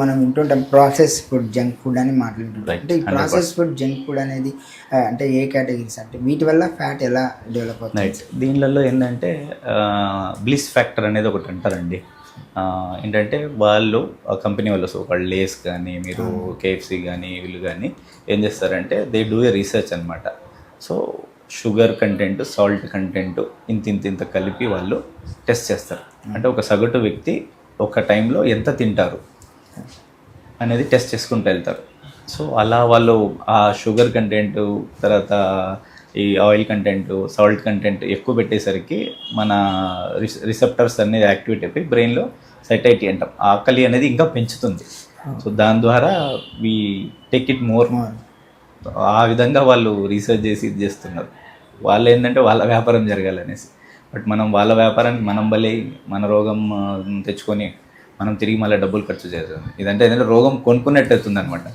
మనం వింటుంటాం process food, junk food అని మాట్లాడుతుంటాం. రైట్, అంటే ఈ 100%. ప్రాసెస్ ఫుడ్, జంక్ ఫుడ్ అనేది అంటే ఏ కేటగిరీస్, అంటే వీటి వల్ల ఫ్యాట్ ఎలా డెవలప్ అవుతుంది? రైట్, దీనిలలో ఏంటంటే బ్లిస్ ఫ్యాక్టర్ అనేది ఒకటి అంటారండి. ఏంటంటే వాళ్ళు కంపెనీ వాళ్ళు, సో వాళ్ళు లేస్ కానీ మీరు కేఎఫ్సి కానీ వీళ్ళు కానీ ఏం చేస్తారంటే దే డూ ఏ రీసెర్చ్ అనమాట. So sugar content, salt content ఇంత కలిపి వాళ్ళు టెస్ట్ చేస్తారు. అంటే ఒక సగటు వ్యక్తి ఒక టైంలో ఎంత తింటారు అనేది టెస్ట్ చేసుకుంటూ వెళ్తారు. సో అలా వాళ్ళు ఆ షుగర్ కంటెంట్, తర్వాత ఈ ఆయిల్ కంటెంట్, సాల్ట్ కంటెంట్ ఎక్కువ పెట్టేసరికి మన రిసెప్టర్స్ అనేది యాక్టివేట్ అయిపోయి బ్రెయిన్లో సైటైటీ అంటాం, ఆకలి అనేది ఇంకా పెంచుతుంది. సో దాని ద్వారా వీ టేక్ ఇట్ మోర్. ఆ విధంగా వాళ్ళు రీసెర్చ్ చేసి ఇది చేస్తున్నారు. వాళ్ళు ఏంటంటే వాళ్ళ వ్యాపారం జరగాలనేసి. బట్ మనం వాళ్ళ వ్యాపారానికి మనం బలి, మన రోగం తెచ్చుకొని మనం తిరిగి మళ్ళీ డబ్బులు ఖర్చు చేస్తాం. ఇదంటే ఏంటంటే రోగం కొనుక్కున్నట్టు అవుతుంది అనమాట.